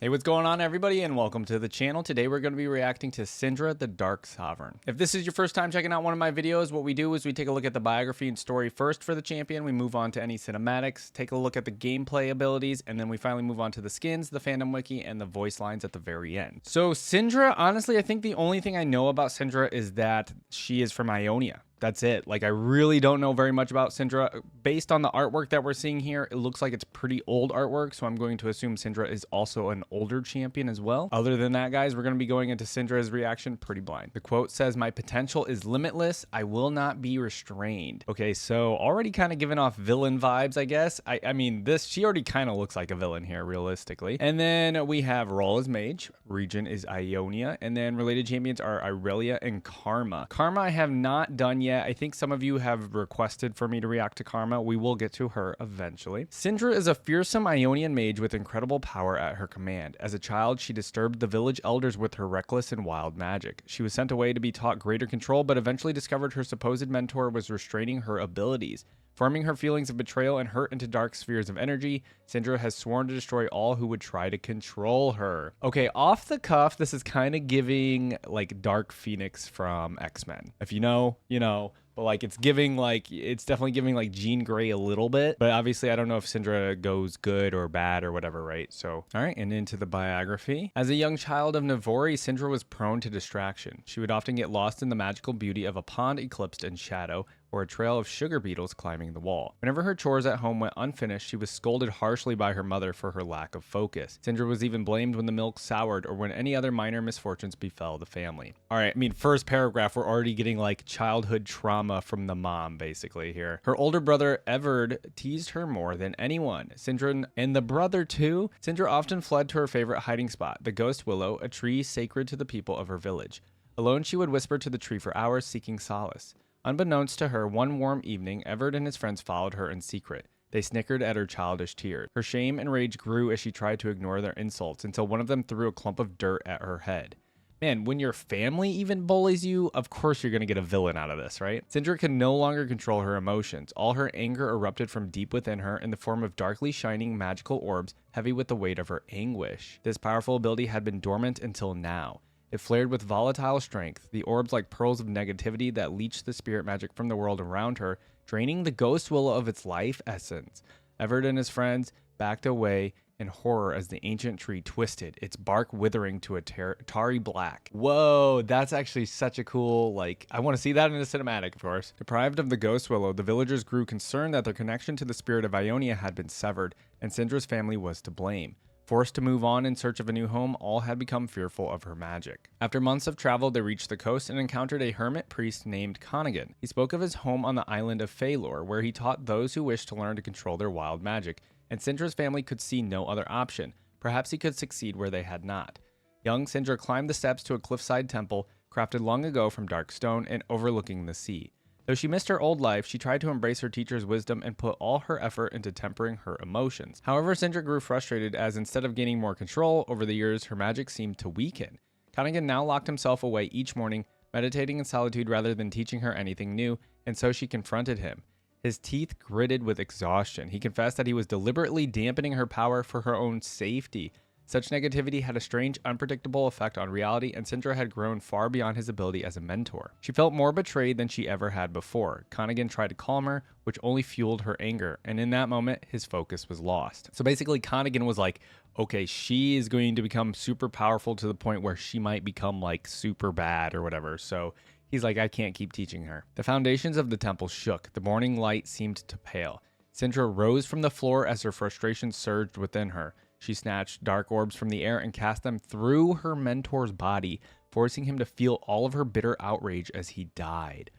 Hey, what's going on, everybody, and welcome to the channel. Today we're going to be reacting to Syndra, the Dark Sovereign. If this is your first time checking out one of my videos, what we do is we take a look at the biography and story first for the champion. We move on to any cinematics, take a look at the gameplay abilities, and then we finally move on to the skins, the Fandom Wiki, and the voice lines at the very end. So Syndra, honestly, I think the only thing I know about Syndra is that she is from Ionia. That's it. Like, I really don't know very much about Syndra. Based on the artwork that we're seeing here, it looks like it's pretty old artwork, so I'm going to assume Syndra is also an older champion as well. Other than that, guys, we're going to be going into Syndra's reaction pretty blind. The quote says, "My potential is limitless. I will not be restrained." Okay, so already kind of giving off villain vibes, I guess. I mean, she already kind of looks like a villain here, realistically. And then we have role as mage, region is Ionia, and then related champions are Irelia and Karma. Karma I have not done yet. I think some of you have requested for me to react to Karma. We will get to her eventually. Syndra is a fearsome Ionian mage with incredible power at her command. As a child, she disturbed the village elders with her reckless and wild magic. She was sent away to be taught greater control, but eventually discovered her supposed mentor was restraining her abilities. Forming her feelings of betrayal and hurt into dark spheres of energy, Syndra has sworn to destroy all who would try to control her. Okay, off the cuff, this is kind of giving like Dark Phoenix from X-Men. If you know, you know. But like it's definitely giving like Jean Grey a little bit. But obviously I don't know if Syndra goes good or bad or whatever, right? So, all right, and into the biography. As a young child of Navori, Syndra was prone to distraction. She would often get lost in the magical beauty of a pond eclipsed in shadow, or a trail of sugar beetles climbing the wall. Whenever her chores at home went unfinished, she was scolded harshly by her mother for her lack of focus. Syndra was even blamed when the milk soured or when any other minor misfortunes befell the family. All right, I mean, first paragraph, we're already getting like childhood trauma from the mom, basically, here. Her older brother, Everd, teased her more than anyone. Syndra and the brother, too. Syndra often fled to her favorite hiding spot, the Ghost Willow, a tree sacred to the people of her village. Alone, she would whisper to the tree for hours, seeking solace. Unbeknownst to her, one warm evening, Everd and his friends followed her in secret. They snickered at her childish tears. Her shame and rage grew as she tried to ignore their insults until one of them threw a clump of dirt at her head. Man, when your family even bullies you, of course you're going to get a villain out of this, right? Syndra can no longer control her emotions. All her anger erupted from deep within her in the form of darkly shining magical orbs heavy with the weight of her anguish. This powerful ability had been dormant until now. It flared with volatile strength, the orbs like pearls of negativity that leached the spirit magic from the world around her, draining the Ghost Willow of its life essence. Everd and his friends backed away in horror as the ancient tree twisted, its bark withering to a tarry black. Whoa, that's actually such a cool, like, I want to see that in a cinematic, of course. Deprived of the Ghost Willow, the villagers grew concerned that their connection to the spirit of Ionia had been severed, and Syndra's family was to blame. Forced to move on in search of a new home, all had become fearful of her magic. After months of travel, they reached the coast and encountered a hermit priest named Connigan. He spoke of his home on the island of Phalor, where he taught those who wished to learn to control their wild magic, and Syndra's family could see no other option. Perhaps he could succeed where they had not. Young Syndra climbed the steps to a cliffside temple, crafted long ago from dark stone and overlooking the sea. Though she missed her old life, she tried to embrace her teacher's wisdom and put all her effort into tempering her emotions. However, Syndra grew frustrated as instead of gaining more control over the years, her magic seemed to weaken. Connigan now locked himself away each morning, meditating in solitude rather than teaching her anything new, and so she confronted him. His teeth gritted with exhaustion. He confessed that he was deliberately dampening her power for her own safety. Such negativity had a strange, unpredictable effect on reality, and Syndra had grown far beyond his ability as a mentor. She felt more betrayed than she ever had before. Connigan tried to calm her, which only fueled her anger, and in that moment, his focus was lost. So basically, Connigan was like, okay, she is going to become super powerful to the point where she might become like super bad or whatever, so he's like, I can't keep teaching her. The foundations of the temple shook. The morning light seemed to pale. Syndra rose from the floor as her frustration surged within her. She snatched dark orbs from the air and cast them through her mentor's body, forcing him to feel all of her bitter outrage as he died.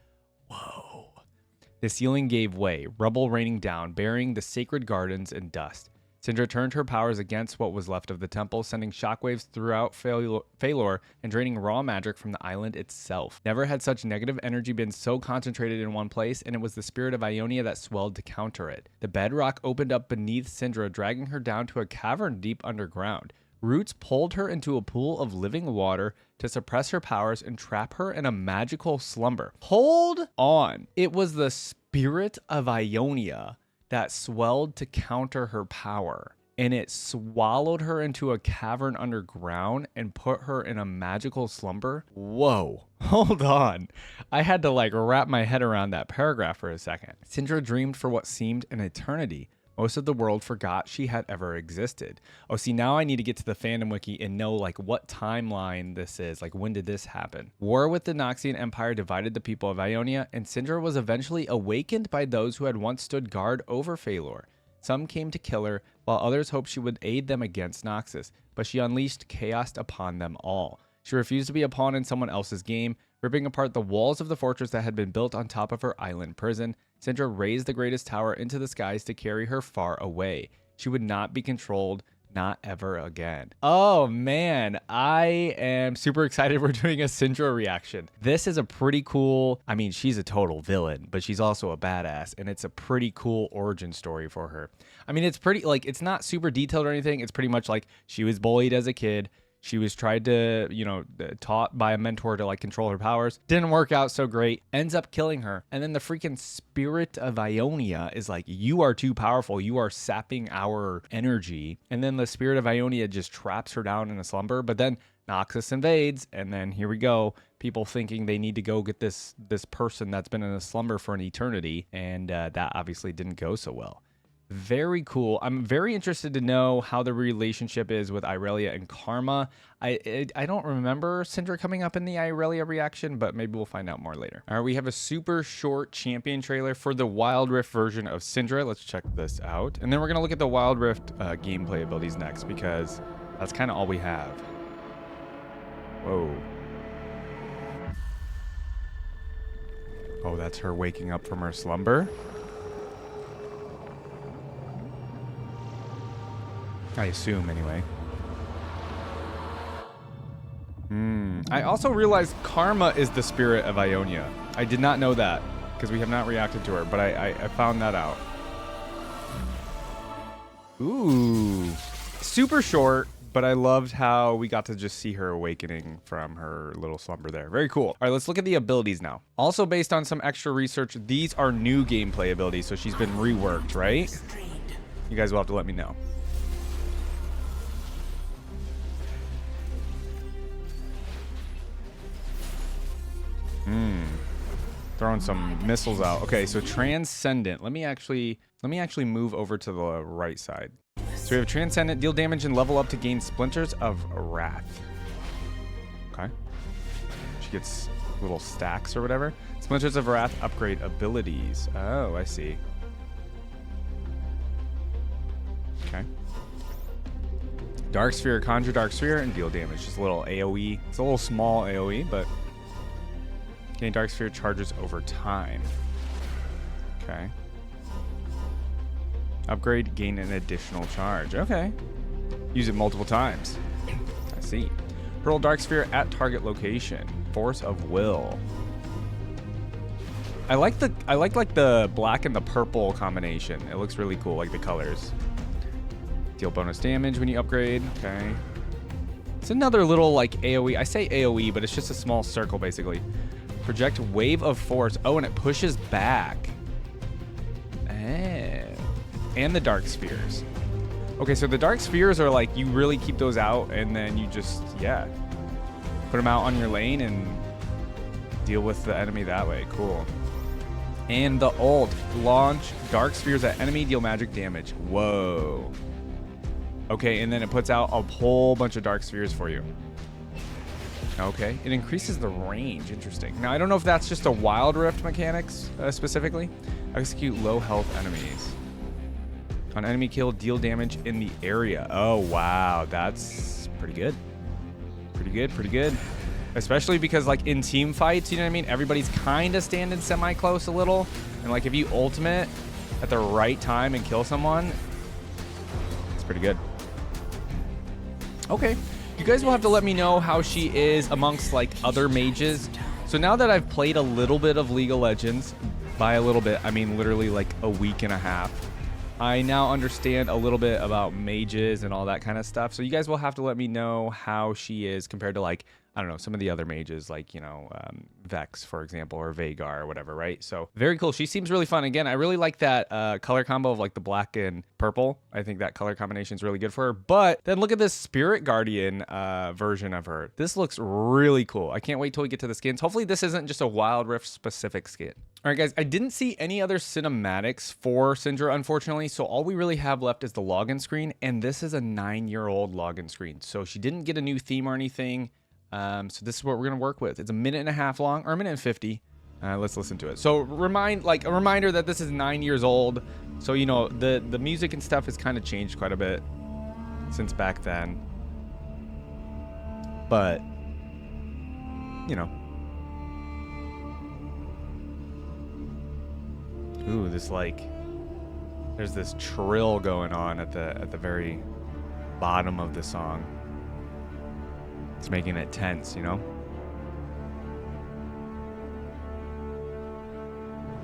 Whoa. The ceiling gave way, rubble raining down, burying the sacred gardens in dust. Syndra turned her powers against what was left of the temple, sending shockwaves throughout Phalor and draining raw magic from the island itself. Never had such negative energy been so concentrated in one place, and it was the spirit of Ionia that swelled to counter it. The bedrock opened up beneath Syndra, dragging her down to a cavern deep underground. Roots pulled her into a pool of living water to suppress her powers and trap her in a magical slumber. Hold on. It was the spirit of Ionia that swelled to counter her power. and it swallowed her into a cavern underground and put her in a magical slumber. Whoa, hold on. I had to like wrap my head around that paragraph for a second. Syndra dreamed for what seemed an eternity. Most of the world forgot she had ever existed. Oh, see, now I need to get to the Fandom Wiki and know like what timeline this is. Like, when did this happen? War with the Noxian Empire divided the people of Ionia, and Syndra was eventually awakened by those who had once stood guard over Phalor. Some came to kill her, while others hoped she would aid them against Noxus, but she unleashed chaos upon them all. She refused to be a pawn in someone else's game, ripping apart the walls of the fortress that had been built on top of her island prison. Syndra raised the greatest tower into the skies to carry her far away. She would not be controlled, not ever again. Oh man, I am super excited we're doing a Syndra reaction. This is a pretty cool, I mean, she's a total villain, but she's also a badass, and it's a pretty cool origin story for her. I mean, it's pretty, like, it's not super detailed or anything. It's pretty much like she was bullied as a kid. She was tried to, you know, taught by a mentor to like control her powers. Didn't work out so great. Ends up killing her. And then the freaking spirit of Ionia is like, you are too powerful. You are sapping our energy. And then the spirit of Ionia just traps her down in a slumber. But then Noxus invades. And then here we go. People thinking they need to go get this person that's been in a slumber for an eternity. And that obviously didn't go so well. Very cool. I'm very interested to know how the relationship is with Irelia and Karma. I don't remember Syndra coming up in the Irelia reaction, but maybe we'll find out more later. All right, we have a super short champion trailer for the Wild Rift version of Syndra. Let's check this out. And then we're going to look at the Wild Rift gameplay abilities next, because that's kind of all we have. Whoa. Oh, that's her waking up from her slumber. I assume, anyway. I also realized Karma is the spirit of Ionia. I did not know that, because we have not reacted to her, but I found that out. Ooh. Super short, but I loved how we got to just see her awakening from her little slumber there. Very cool. All right, let's look at the abilities now. Also, based on some extra research, these are new gameplay abilities, so she's been reworked, right? You guys will have to let me know. Throwing some missiles out. Okay, so Transcendent. Let me actually move over to the right side. So we have Transcendent, deal damage and level up to gain Splinters of Wrath. Okay. She gets little stacks or whatever. Splinters of Wrath upgrade abilities. Oh, I see. Okay. Dark Sphere, conjure Dark Sphere and deal damage. Just a little AoE. It's a little small AoE, but gain Dark Sphere charges over time. Okay. Upgrade, gain an additional charge. Okay. Use it multiple times. I see. Hurl Dark Sphere at target location. Force of Will. I like like the black and the purple combination. It looks really cool, like the colors. Deal bonus damage when you upgrade. Okay. It's another little like AoE. I say AoE, but it's just a small circle basically. Project Wave of Force. Oh, and it pushes back. And the Dark Spheres. Okay, so the Dark Spheres are like, you really keep those out, and then you just, yeah, put them out on your lane and deal with the enemy that way. Cool. And the ult. Launch Dark Spheres at enemy, deal magic damage. Whoa. Okay, and then it puts out a whole bunch of Dark Spheres for you. Okay, it increases the range. Interesting. Now, I don't know if that's just a Wild Rift mechanics specifically. Execute low health enemies. On enemy kill, deal damage in the area. Oh, wow. That's pretty good. Pretty good, pretty good. Especially because, like, in team fights, you know what I mean? Everybody's kind of standing semi-close a little. And, like, if you ultimate at the right time and kill someone, it's pretty good. Okay. You guys will have to let me know how she is amongst like other mages. So now that I've played a little bit of League of Legends, by a little bit, I mean literally like a week and a half, I now understand a little bit about mages and all that kind of stuff. So you guys will have to let me know how she is compared to, like, I don't know, some of the other mages, like, you know, Vex, for example, or Vagar or whatever, right? So very cool. She seems really fun. Again, I really like that color combo of like the black and purple. I think that color combination is really good for her. But then look at this Spirit Guardian version of her. This looks really cool. I can't wait till we get to the skins. Hopefully this isn't just a Wild Rift specific skin. All right, guys, I didn't see any other cinematics for Syndra, unfortunately, so all we really have left is the login screen, and this is a 9-year-old login screen, so she didn't get a new theme or anything, so this is what we're going to work with. It's a minute and a half long, or a minute and 50. Let's listen to it. So a reminder that this is 9 years old, so, you know, the music and stuff has kind of changed quite a bit since back then, but, you know. Ooh, this, like, there's this trill going on at the very bottom of the song. It's making it tense, you know?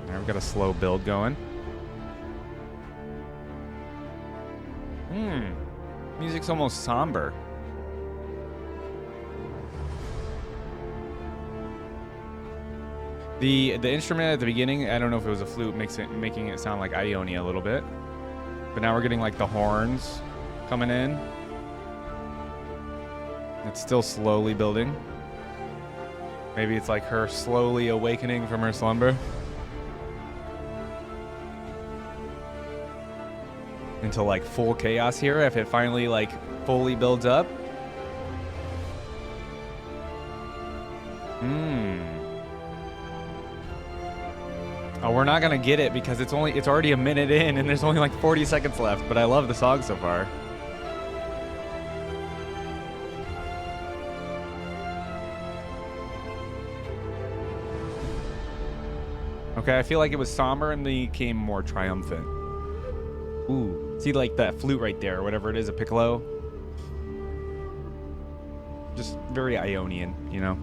Now we've got a slow build going. Music's almost somber. The instrument at the beginning, I don't know if it was a flute, making it sound like Ionia a little bit. But now we're getting like the horns coming in. It's still slowly building. Maybe it's like her slowly awakening from her slumber. Into like full chaos here if it finally like fully builds up. Oh, we're not gonna get it because it's already a minute in and there's only like 40 seconds left, but I love the song so far. Okay, I feel like it was somber and then became more triumphant. Ooh, see like that flute right there, or whatever it is, a piccolo. Just very Ionian, you know?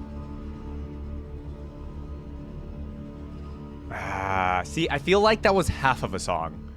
See, I feel like that was half of a song.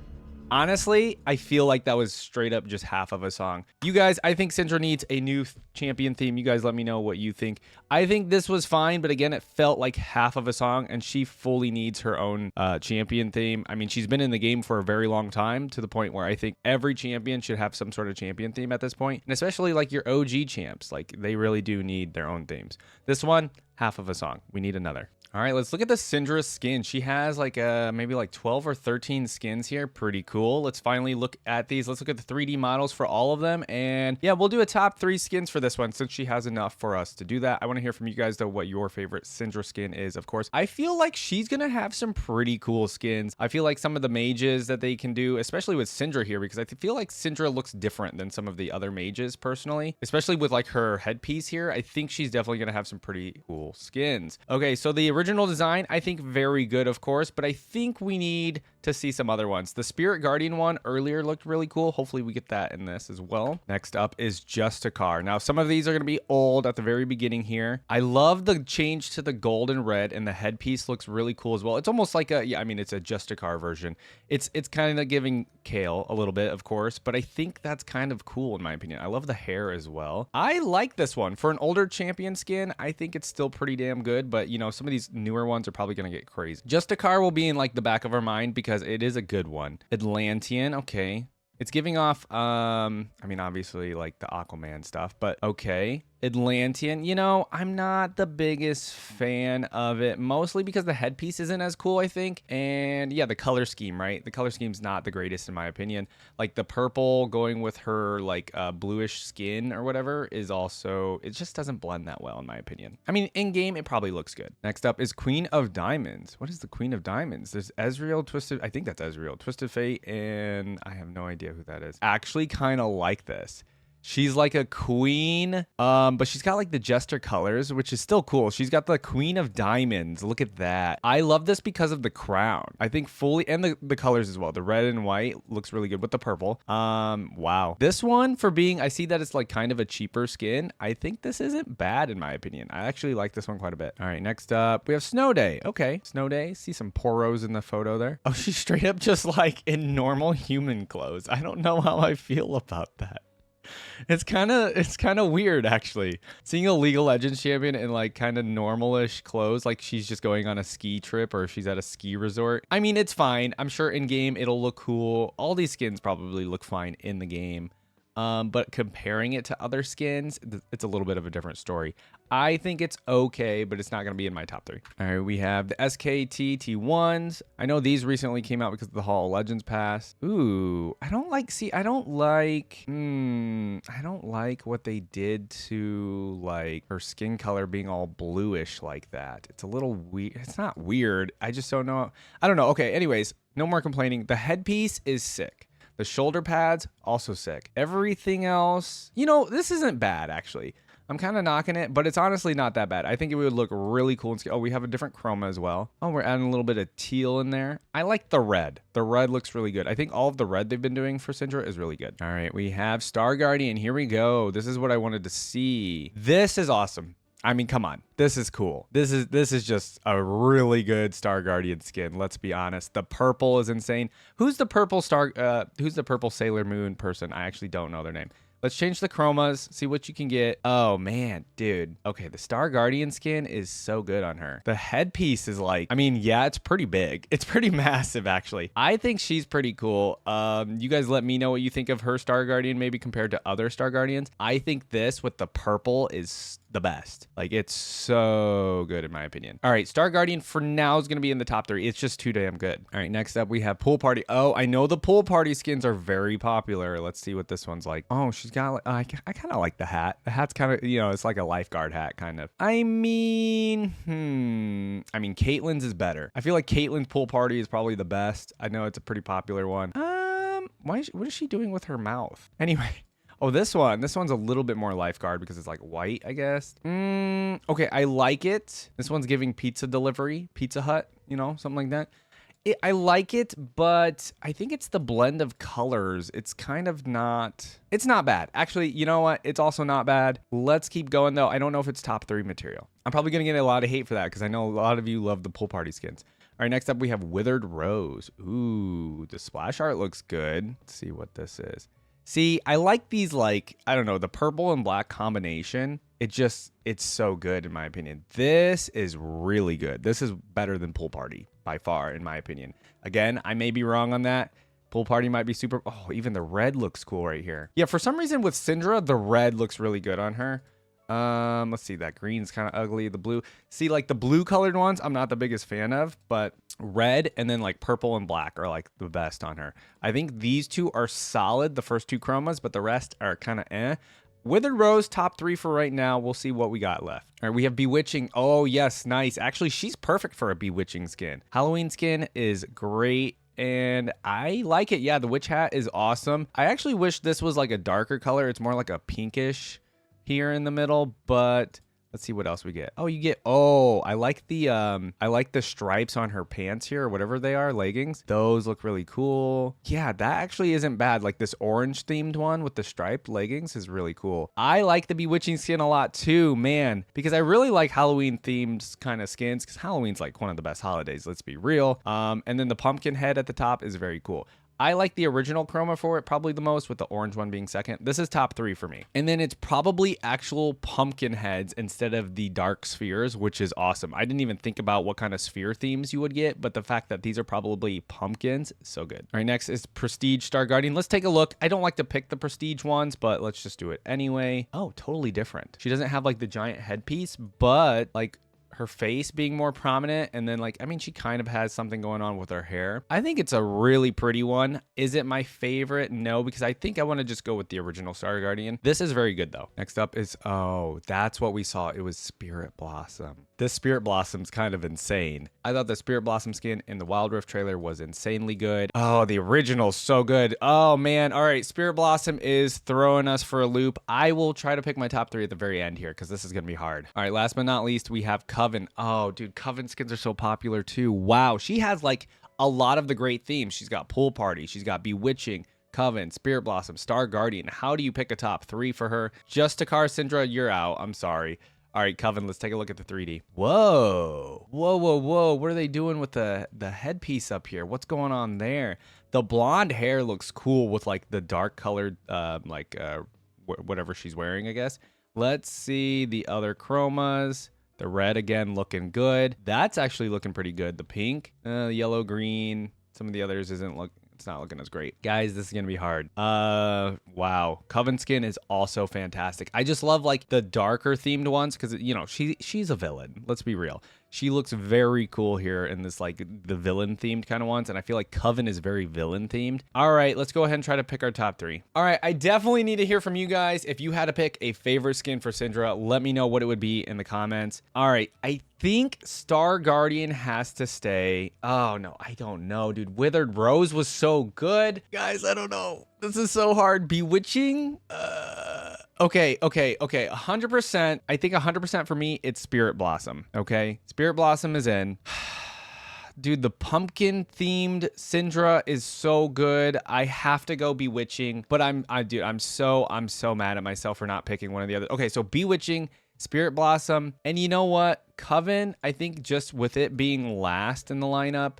Honestly, I feel like that was straight up just half of a song. You guys, I think Syndra needs a new champion theme. You guys let me know what you think. I think this was fine, but again, it felt like half of a song, and she fully needs her own champion theme. I mean, she's been in the game for a very long time, to the point where I think every champion should have some sort of champion theme at this point, and especially like your OG champs. Like, they really do need their own themes. This one, half of a song. We need another. All right, let's look at the Syndra skin. She has like maybe like 12 or 13 skins here. Pretty cool. Let's finally look at these. Let's look at the 3D models for all of them. And yeah, we'll do a top 3 skins for this one since she has enough for us to do that. I want to hear from you guys though what your favorite Syndra skin is, of course. I feel like she's going to have some pretty cool skins. I feel like some of the mages that they can do, especially with Syndra here, because I feel like Syndra looks different than some of the other mages personally, especially with like her headpiece here. I think she's definitely going to have some pretty cool skins. Okay, so the original design, I think very good, of course, but I think we need to see some other ones. The Spirit Guardian one earlier looked really cool. Hopefully we get that in this as well. Next up is Justicar. Now, some of these are going to be old at the very beginning here. I love the change to the gold and red, and the headpiece looks really cool as well. It's almost like a, yeah, I mean, it's a Justicar version. It's kind of giving Kale a little bit, of course, but I think that's kind of cool in my opinion. I love the hair as well. I like this one. For an older champion skin, I think it's still pretty damn good, but you know, some of these newer ones are probably going to get crazy. Justicar will be in like the back of our mind because it is a good one. Atlantean, okay. It's giving off, I mean, obviously like the Aquaman stuff, but okay. Atlantean, you know, I'm not the biggest fan of it, mostly because the headpiece isn't as cool, I think. And yeah, the color scheme, right? The color scheme's not the greatest in my opinion. Like the purple going with her like bluish skin or whatever is also, it just doesn't blend that well in my opinion. I mean, in game, it probably looks good. Next up is Queen of Diamonds. What is the Queen of Diamonds? There's Ezreal, Twisted, I think that's Ezreal, Twisted Fate, and I have no idea who that is. Actually kind of like this. She's like a queen, but she's got like the jester colors, which is still cool. She's got the queen of diamonds. Look at that. I love this because of the crown. I think fully, and the colors as well. The red and white looks really good with the purple. Wow. This one for being, I see that it's like kind of a cheaper skin. I think this isn't bad in my opinion. I actually like this one quite a bit. All right, next up, we have Snow Day. Okay, Snow Day. See some poros in the photo there. Oh, she's straight up just like in normal human clothes. I don't know how I feel about that. It's kind of weird actually. Seeing a League of Legends champion in like kind of normalish clothes, like she's just going on a ski trip or she's at a ski resort. I mean, it's fine. I'm sure in game it'll look cool. All these skins probably look fine in the game. But comparing it to other skins, it's a little bit of a different story. I think it's okay, but it's not going to be in my top 3. All right, we have the SKT T1s. I know these recently came out because of the Hall of Legends pass. Ooh, I don't like what they did to like her skin color being all bluish like that. It's a little weird. It's not weird. I just don't know. I don't know. Okay, anyways, no more complaining. The headpiece is sick. The shoulder pads, also sick. Everything else, you know, this isn't bad, actually. I'm kind of knocking it, but it's honestly not that bad. I think it would look really cool. And oh, we have a different chroma as well. Oh, we're adding a little bit of teal in there. I like the red. The red looks really good. I think all of the red they've been doing for Syndra is really good. All right, we have Star Guardian. Here we go. This is what I wanted to see. This is awesome. I mean, come on. This is cool. This is just a really good Star Guardian skin. Let's be honest. The purple is insane. Who's the purple Sailor Moon person? I actually don't know their name. Let's change the chromas, see what you can get. Oh man, dude. Okay, the Star Guardian skin is so good on her. The headpiece is like, I mean, yeah, it's pretty big. It's pretty massive, actually. I think she's pretty cool. You guys let me know what you think of her Star Guardian, maybe compared to other Star Guardians. I think this with the purple is the best. Like, it's so good in my opinion. All right, Star Guardian for now is going to be in the top 3. It's just too damn good. All right, next up we have Pool Party. Oh, I know the Pool Party skins are very popular. Let's see what this one's like. Oh, she's got like, I kind of like the hat. The hat's kind of, you know, it's like a lifeguard hat kind of. I mean, Caitlyn's is better. I feel like Caitlyn's Pool Party is probably the best. I know it's a pretty popular one. What is she doing with her mouth? Anyway. Oh, this one's a little bit more lifeguard because it's like white, I guess. Okay, I like it. This one's giving pizza delivery, Pizza Hut, you know, something like that. I like it, but I think it's the blend of colors. It's kind of not, it's not bad. Actually, you know what? It's also not bad. Let's keep going though. I don't know if it's top 3 material. I'm probably going to get a lot of hate for that because I know a lot of you love the Pool Party skins. All right, next up we have Withered Rose. Ooh, the splash art looks good. Let's see what this is. See, I like these, like, I don't know, the purple and black combination. It's so good in my opinion. This is really good. This is better than Pool Party by far, in my opinion. Again, I may be wrong on that. Pool Party might be super. Oh, even the red looks cool right here. Yeah, for some reason with Syndra, the red looks really good on her. Let's see, that green's kind of ugly. The blue, see, like the blue colored ones I'm not the biggest fan of, but red and then like purple and black are like the best on her. I think these two are solid, the first 2 chromas, but the rest are kind of eh. Withered Rose, top 3 for right now. We'll see what we got left. All right, we have Bewitching. Oh yes, nice. Actually, she's perfect for a Bewitching skin. Halloween skin is great. And I like it. Yeah, the witch hat is awesome. I actually wish this was like a darker color. It's more like a pinkish here in the middle, but let's see what else we get. Oh, you get, oh, I like the stripes on her pants here, or whatever they are, leggings. Those look really cool. Yeah, that actually isn't bad. Like this orange themed one with the striped leggings is really cool. I like the Bewitching skin a lot too, man, because I really like Halloween themed kind of skins, because Halloween's like one of the best holidays, let's be real. And then the pumpkin head at the top is very cool. I like the original chroma for it probably the most, with the orange one being second. This is top 3 for me. And then it's probably actual pumpkin heads instead of the dark spheres, which is awesome. I didn't even think about what kind of sphere themes you would get, but the fact that these are probably pumpkins, so good. All right, next is Prestige Star Guardian. Let's take a look. I don't like to pick the Prestige ones, but let's just do it anyway. Oh, totally different. She doesn't have like the giant headpiece, but like her face being more prominent. And then like, I mean, she kind of has something going on with her hair. I think it's a really pretty one. Is it my favorite? No, because I think I want to just go with the original Star Guardian. This is very good though. Next up is, oh, that's what we saw. It was Spirit Blossom. This Spirit Blossom's kind of insane. I thought the Spirit Blossom skin in the Wild Rift trailer was insanely good. Oh, the original's so good. Oh man. All right. Spirit Blossom is throwing us for a loop. I will try to pick my top 3 at the very end here because this is going to be hard. All right. Last but not least, we have Coven. Oh, dude, Coven skins are so popular too. Wow. She has like a lot of the great themes. She's got Pool Party. She's got Bewitching, Coven, Spirit Blossom, Star Guardian. How do you pick a top 3 for her? Just Takar, Syndra, you're out. I'm sorry. All right, Coven, let's take a look at the 3D. Whoa. Whoa, whoa, whoa. What are they doing with the headpiece up here? What's going on there? The blonde hair looks cool with like the dark colored, whatever she's wearing, I guess. Let's see the other chromas. The red again looking good. That's actually looking pretty good. The pink, yellow, green. Some of the others it's not looking as great. Guys, this is gonna be hard. Wow. Coven skin is also fantastic. I just love like the darker themed ones because you know she's a villain. Let's be real. She looks very cool here in this like the villain themed kind of ones, and I feel like Coven is very villain themed. All right, let's go ahead and try to pick our top 3. All right, I definitely need to hear from you guys. If you had to pick a favorite skin for Syndra, let me know what it would be in the comments. All right, I think Star Guardian has to stay. Oh no, I don't know, dude. Withered Rose was so good. Guys, I don't know. This is so hard. Bewitching? Okay. 100%. I think 100% for me, it's Spirit Blossom. Okay. Spirit Blossom is in. Dude, the pumpkin themed Syndra is so good. I have to go Bewitching, but I'm so mad at myself for not picking one of the other. Okay. So Bewitching, Spirit Blossom, and you know what? Coven, I think just with it being last in the lineup,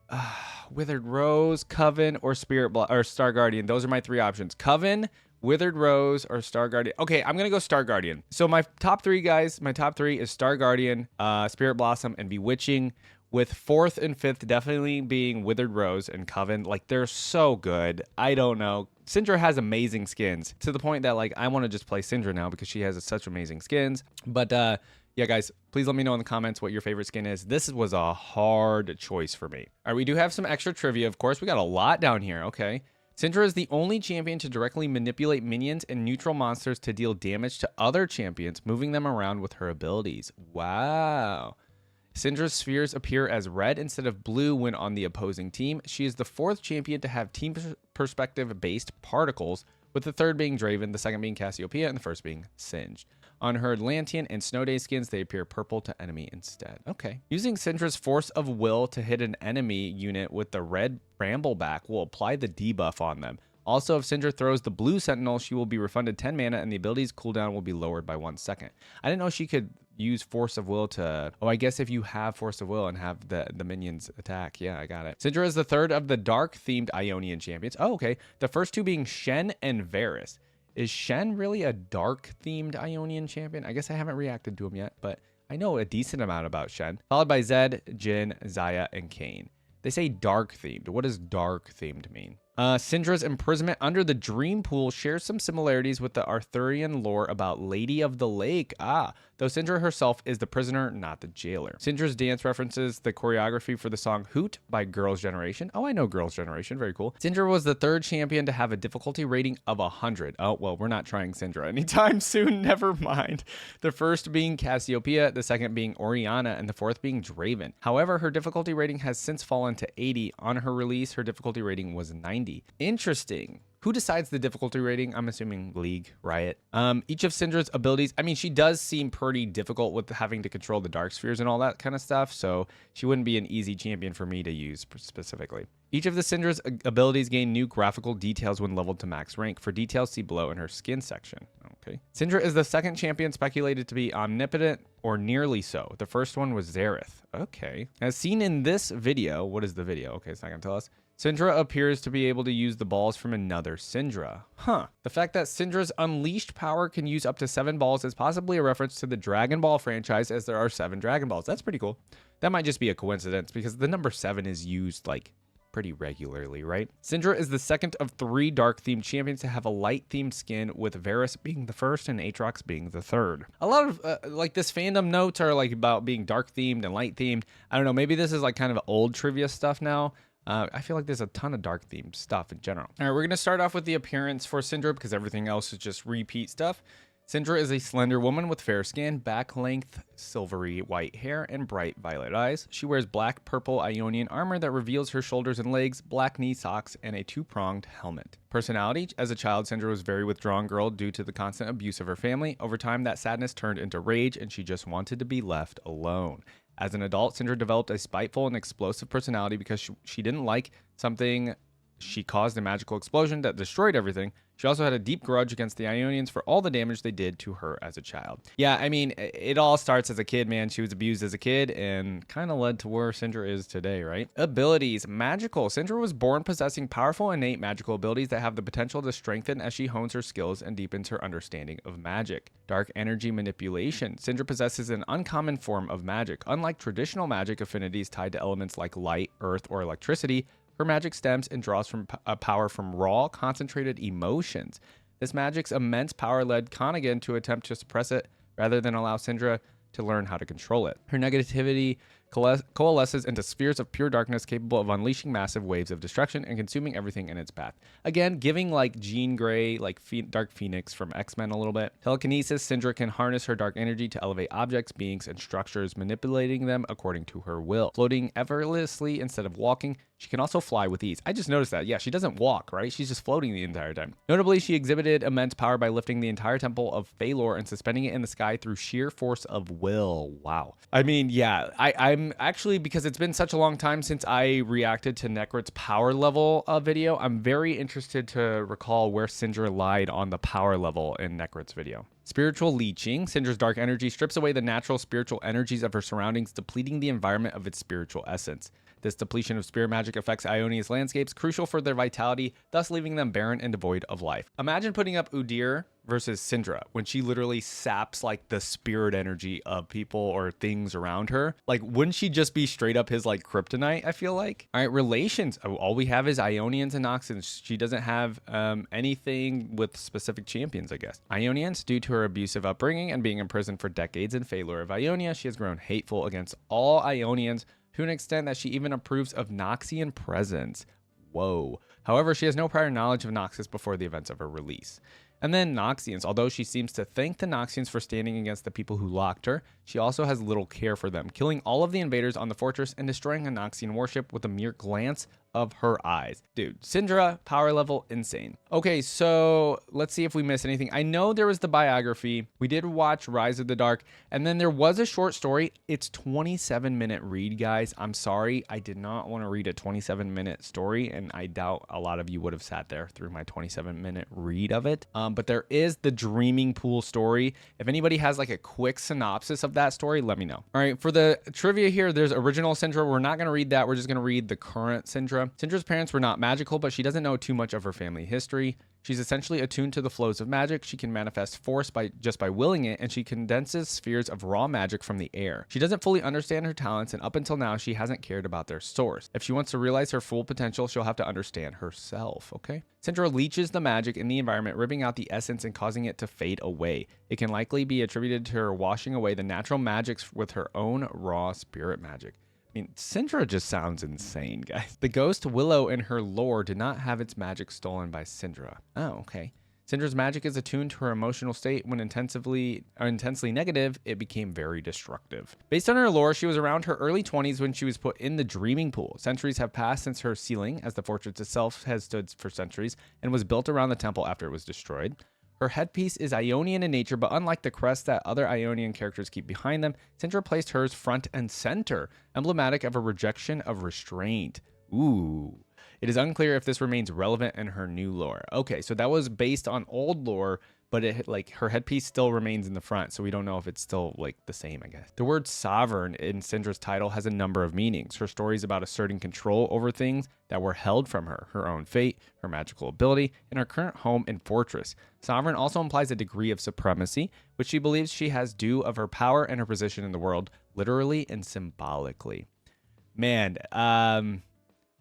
Withered Rose, Coven, or Star Guardian. Those are my 3 options. Coven, Withered Rose, or Star Guardian. Okay, I'm gonna go Star Guardian. So my top 3, guys, my top 3 is Star Guardian, Spirit Blossom, and Bewitching, with 4th and 5th definitely being Withered Rose and Coven. Like, they're so good. I don't know. Syndra has amazing skins to the point that like I want to just play Syndra now because she has such amazing skins. But yeah, guys, please let me know in the comments what your favorite skin is. This was a hard choice for me. All right, we do have some extra trivia. Of course, we got a lot down here. Okay. Syndra is the only champion to directly manipulate minions and neutral monsters to deal damage to other champions, moving them around with her abilities. Wow. Syndra's spheres appear as red instead of blue when on the opposing team. She is the 4th champion to have team perspective-based particles, with the 3rd being Draven, the 2nd being Cassiopeia, and the 1st being Singed. On her Atlantean and Snow Day skins, they appear purple to enemy instead. Okay. Using Syndra's Force of Will to hit an enemy unit with the red Brambleback will apply the debuff on them. Also, if Syndra throws the blue Sentinel, she will be refunded 10 mana and the ability's cooldown will be lowered by 1 second. I didn't know she could use Force of Will to... Oh, I guess if you have Force of Will and have the minions attack. Yeah, I got it. Syndra is the 3rd of the dark-themed Ionian champions. Oh, okay. The first 2 being Shen and Varus. Is Shen really a dark-themed Ionian champion? I guess I haven't reacted to him yet, but I know a decent amount about Shen. Followed by Zed, Jhin, Xayah, and Kayn. They say dark-themed. What does dark-themed mean? Syndra's imprisonment under the Dream Pool shares some similarities with the Arthurian lore about Lady of the Lake. Though Syndra herself is the prisoner, not the jailer. Syndra's dance references the choreography for the song Hoot by Girls' Generation. Oh, I know Girls' Generation. Very cool. Syndra was the 3rd champion to have a difficulty rating of 100. Oh, well, we're not trying Syndra anytime soon. Never mind. The 1st being Cassiopeia, the 2nd being Orianna, and the 4th being Draven. However, her difficulty rating has since fallen to 80. On her release, her difficulty rating was 90. Interesting. Who decides the difficulty rating? I'm assuming League, Riot. Each of Syndra's abilities, I mean, she does seem pretty difficult with having to control the dark spheres and all that kind of stuff, so she wouldn't be an easy champion for me to use specifically. Each of the Syndra's abilities gain new graphical details when leveled to max rank. For details, see below in her skin section. Okay. Syndra is the 2nd champion speculated to be omnipotent or nearly so. The 1st one was Xerath. Okay. As seen in this video, what is the video? Okay, it's not going to tell us. Syndra appears to be able to use the balls from another Syndra. The fact that Syndra's unleashed power can use up to 7 balls is possibly a reference to the Dragon Ball franchise, as there are 7 Dragon Balls. That's pretty cool. That might just be a coincidence because the number 7 is used like pretty regularly, right? Syndra is the second of 3 dark-themed champions to have a light-themed skin, with Varus being the first and Aatrox being the third. A lot of, like, this fandom notes are, like, about being dark-themed and light-themed. I don't know, maybe this is, like, kind of old trivia stuff now. I feel like there's a ton of dark-themed stuff in general. All right, we're going to start off with the appearance for Syndra because everything else is just repeat stuff. Syndra is a slender woman with fair skin, back-length, silvery white hair, and bright violet eyes. She wears black-purple Ionian armor that reveals her shoulders and legs, black knee socks, and a 2-pronged helmet. Personality: as a child, Syndra was a very withdrawn girl due to the constant abuse of her family. Over time, that sadness turned into rage, and she just wanted to be left alone. As an adult, Syndra developed a spiteful and explosive personality because she didn't like something. She caused a magical explosion that destroyed everything. She also had a deep grudge against the Ionians for all the damage they did to her as a child. Yeah, I mean, it all starts as a kid, man. She was abused as a kid and kind of led to where Syndra is today, right? Abilities: magical. Syndra was born possessing powerful innate magical abilities that have the potential to strengthen as she hones her skills and deepens her understanding of magic. Dark energy manipulation. Syndra possesses an uncommon form of magic. Unlike traditional magic affinities tied to elements like light, earth, or electricity, her magic stems and draws from power from raw, concentrated emotions. This magic's immense power led Connigan to attempt to suppress it rather than allow Syndra to learn how to control it. Her negativity coalesces into spheres of pure darkness capable of unleashing massive waves of destruction and consuming everything in its path. Again, giving like Jean Grey, like Dark Phoenix from X-Men a little bit. Telekinesis: Syndra can harness her dark energy to elevate objects, beings, and structures, manipulating them according to her will. Floating effortlessly instead of walking, she can also fly with ease. I just noticed that. Yeah, she doesn't walk, right? She's just floating the entire time. Notably, she exhibited immense power by lifting the entire temple of Phalor and suspending it in the sky through sheer force of will. Wow. I mean, yeah, I'm actually, because it's been such a long time since I reacted to Necrot's power level video, I'm very interested to recall where Syndra lied on the power level in Necrot's video. Spiritual leeching: Syndra's dark energy strips away the natural spiritual energies of her surroundings, depleting the environment of its spiritual essence. This depletion of spirit magic affects Ionia's landscapes, crucial for their vitality, thus leaving them barren and devoid of life. Imagine putting up Udyr versus Syndra when she literally saps like the spirit energy of people or things around her. Like, wouldn't she just be straight up his like kryptonite, I feel like? All right, relations. All we have is Ionians and Noxians. She doesn't have anything with specific champions, I guess. Ionians: due to her abusive upbringing and being imprisoned for decades in Phalor of Ionia, she has grown hateful against all Ionians to an extent that she even approves of Noxian presence. Whoa. However, she has no prior knowledge of Noxus before the events of her release. And then Noxians: although she seems to thank the Noxians for standing against the people who locked her, she also has little care for them, killing all of the invaders on the fortress and destroying a Noxian warship with a mere glance of her eyes. Dude, Syndra, power level, insane. Okay, so let's see if we missed anything. I know there was the biography. We did watch Rise of the Dark, and then there was a short story. It's 27-minute read, guys. I'm sorry, I did not want to read a 27-minute story, and I doubt a lot of you would have sat there through my 27-minute read of it. But there is the Dreaming Pool story. If anybody has like a quick synopsis of that story, let me know. All right, for the trivia here, there's original Syndra. We're not going to read that. We're just going to read the current Syndra. Syndra's parents were not magical, but she doesn't know too much of her family history. She's essentially attuned to the flows of magic. She can manifest force just by willing it, and she condenses spheres of raw magic from the air. She doesn't fully understand her talents, and up until now, she hasn't cared about their source. If she wants to realize her full potential, she'll have to understand herself, okay? Syndra leeches the magic in the environment, ripping out the essence and causing it to fade away. It can likely be attributed to her washing away the natural magics with her own raw spirit magic. I mean, Syndra just sounds insane, guys. The ghost Willow in her lore did not have its magic stolen by Syndra. Oh, okay. Syndra's magic is attuned to her emotional state. When intensely negative, it became very destructive. Based on her lore, she was around her early 20s when she was put in the Dreaming Pool. Centuries have passed since her sealing, as the fortress itself has stood for centuries and was built around the temple after it was destroyed. Her headpiece is Ionian in nature, but unlike the crest that other Ionian characters keep behind them, Syndra placed hers front and center, emblematic of a rejection of restraint. Ooh. It is unclear if this remains relevant in her new lore. Okay, so that was based on old lore, but it like her headpiece still remains in the front, so we don't know if it's still like the same, I guess. The word sovereign in Syndra's title has a number of meanings. Her story is about asserting control over things that were held from her own fate, her magical ability, and her current home and fortress. Sovereign also implies a degree of supremacy, which she believes she has due of her power and her position in the world, literally and symbolically. Man,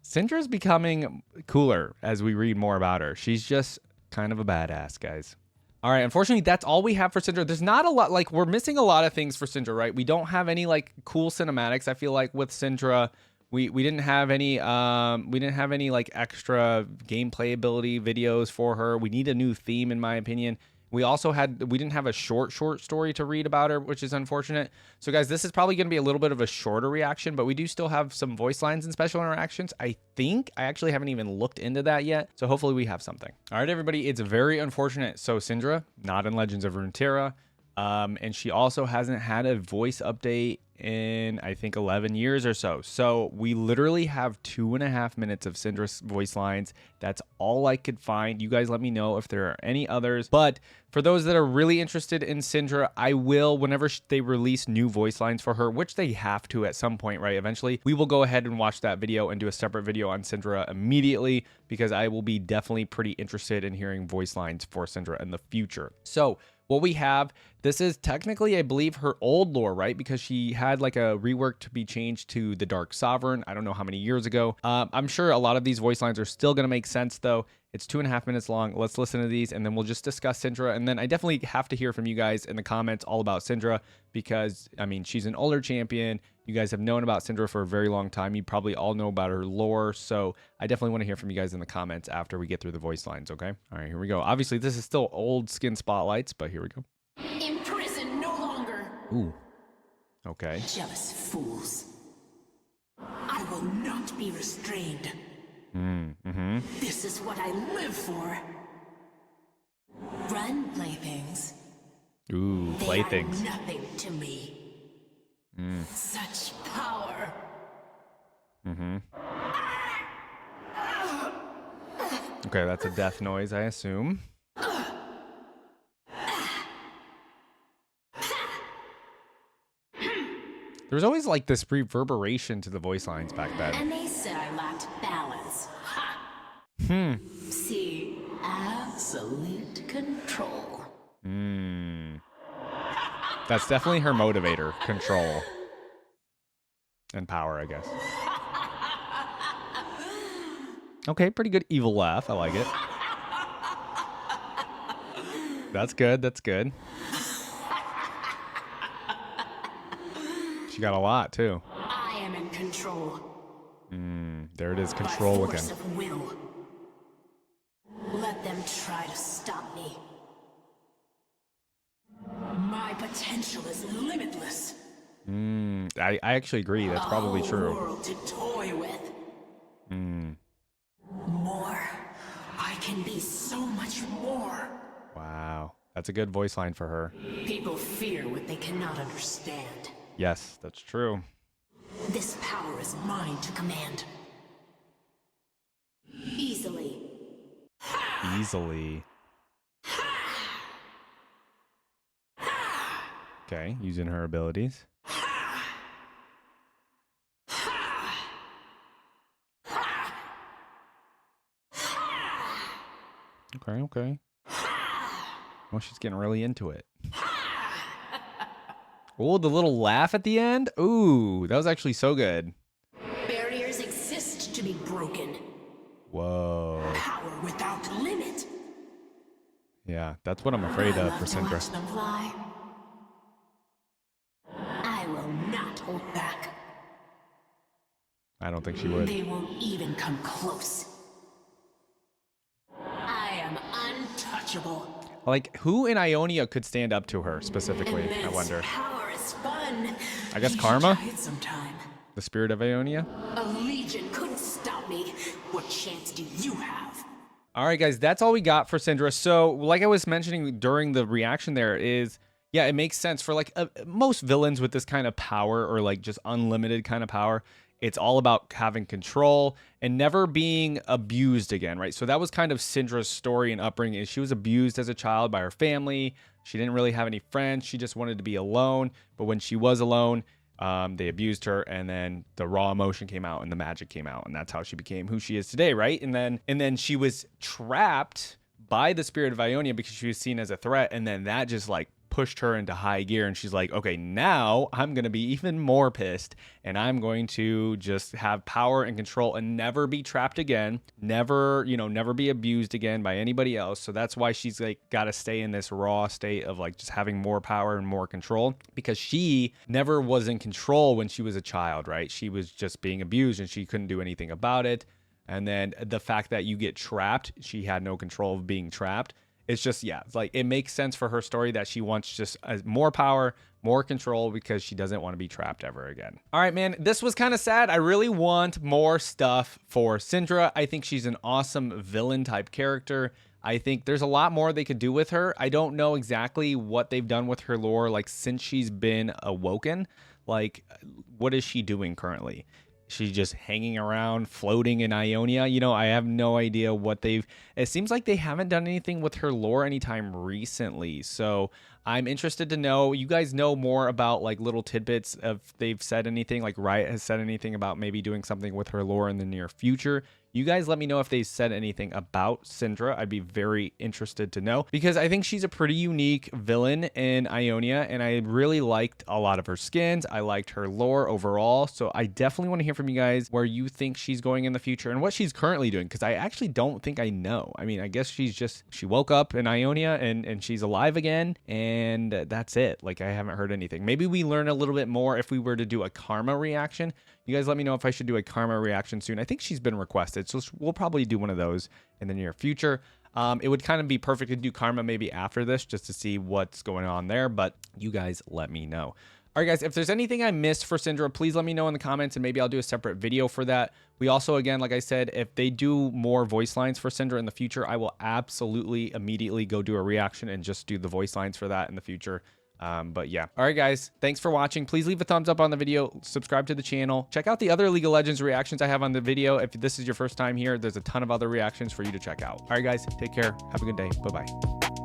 Syndra's becoming cooler as we read more about her. She's just kind of a badass, guys. All right, unfortunately, that's all we have for Syndra. There's not a lot, like, we're missing a lot of things for Syndra, right? We don't have any, like, cool cinematics. I feel like with Syndra, we didn't have any, like, extra gameplay ability videos for her. We need a new theme, in my opinion. We didn't have a short story to read about her, which is unfortunate. So guys, this is probably going to be a little bit of a shorter reaction, but we do still have some voice lines and special interactions. I think I actually haven't even looked into that yet. So hopefully we have something. All right, everybody, it's very unfortunate. So Syndra, not in Legends of Runeterra. And she also hasn't had a voice update in, I think, 11 years or so. So we literally have 2.5 minutes of Syndra's voice lines. That's all I could find. You guys let me know if there are any others. But for those that are really interested in Syndra, I will, whenever they release new voice lines for her, which they have to at some point, right? Eventually, we will go ahead and watch that video and do a separate video on Syndra immediately, because I will be definitely pretty interested in hearing voice lines for Syndra in the future. So what we have, this is technically, I believe, her old lore, right? Because she had like a rework to be changed to the Dark Sovereign. I don't know how many years ago. I'm sure a lot of these voice lines are still going to make sense, though. It's 2.5 minutes long. Let's listen to these, and then we'll just discuss Syndra. And then I definitely have to hear from you guys in the comments all about Syndra, because, I mean, she's an older champion. You guys have known about Syndra for a very long time. You probably all know about her lore. So I definitely want to hear from you guys in the comments after we get through the voice lines, okay? All right, here we go. Obviously, this is still old skin spotlights, but here we go. Imprisoned no longer. Ooh. Okay. Jealous fools. I will not be restrained. This is what I live for. Run, playthings. Ooh, playthings. They are nothing to me. Such power. Okay, that's a death noise, I assume. There was always like this reverberation to the voice lines back then. And they said I lacked balance. See, absolute control. That's definitely her motivator. Control. And power, I guess. Okay, pretty good evil laugh. I like it. That's good. That's good. She got a lot, too. I am in control. There it is. Control By force again. of will. Let them try to stop me. My potential is limitless. I actually agree. That's probably true. World to toy with. More. I can be so much more. Wow. That's a good voice line for her. People fear what they cannot understand. Yes, that's true. This power is mine to command. Easily. Easily. Okay, using her abilities. Okay, okay. Well, she's getting really into it. Oh, the little laugh at the end. Ooh, that was actually so good. Barriers exist to be broken. Whoa. Power without limit. Yeah, that's what I'm afraid of for To watch Syndra. them fly. I will not hold back. I don't think she would. They won't even come close. I am untouchable. Like, who in Ionia could stand up to her specifically? I Immense wonder. Power is fun. I guess You should Karma? try it sometime. The spirit of Ionia? A legion couldn't stop me. What chance do you have? All right, guys, that's all we got for Syndra. So, like I was mentioning during the reaction there is, yeah, it makes sense for like most villains with this kind of power, or like just unlimited kind of power. It's all about having control and never being abused again, right? So that was kind of Syndra's story and upbringing. She was abused as a child by her family. She didn't really have any friends. She just wanted to be alone. But when she was alone, they abused her, and then the raw emotion came out and the magic came out, and that's how she became who she is today, right? And then she was trapped by the spirit of Ionia because she was seen as a threat, and then that just like pushed her into high gear, and she's like, okay, now I'm going to be even more pissed, and I'm going to just have power and control and never be trapped again, never, you know, never be abused again by anybody else. So that's why she's like got to stay in this raw state of like just having more power and more control, because she never was in control when she was a child, right? She was just being abused and she couldn't do anything about it. And then the fact that you get trapped, she had no control of being trapped. It's just, yeah, it's like it makes sense for her story that she wants just more power, more control, because she doesn't want to be trapped ever again. All right, man, this was kind of sad. I really want more stuff for Syndra. I think she's an awesome villain type character. I think there's a lot more they could do with her. I don't know exactly what they've done with her lore, like since she's been awoken. Like, what is she doing currently? She's just hanging around, floating in Ionia. You know, I have no idea what they've... It seems like they haven't done anything with her lore anytime recently. So I'm interested to know. You guys know more about like little tidbits of they've said anything, like Riot has said anything about maybe doing something with her lore in the near future. You guys let me know if they said anything about Syndra. I'd be very interested to know, because I think she's a pretty unique villain in Ionia, and I really liked a lot of her skins. I liked her lore overall. So I definitely want to hear from you guys where you think she's going in the future and what she's currently doing, because I actually don't think I know. I mean, I guess she woke up in Ionia and she's alive again, and that's it. Like, I haven't heard anything. Maybe we learn a little bit more if we were to do a karma reaction. You guys let me know if I should do a karma reaction soon. I think she's been requested, so we'll probably do one of those in the near future. It would kind of be perfect to do karma maybe after this, just to see what's going on there, but you guys let me know. All right, guys, if there's anything I missed for Syndra, please let me know in the comments, and maybe I'll do a separate video for that. We also, again, like I said, if they do more voice lines for Syndra in the future, I will absolutely immediately go do a reaction and just do the voice lines for that in the future. But yeah. All right, guys, thanks for watching. Please leave a thumbs up on the video, subscribe to the channel, check out the other League of Legends reactions I have on the video. If this is your first time here, there's a ton of other reactions for you to check out. All right, guys, take care. Have a good day. Bye-bye.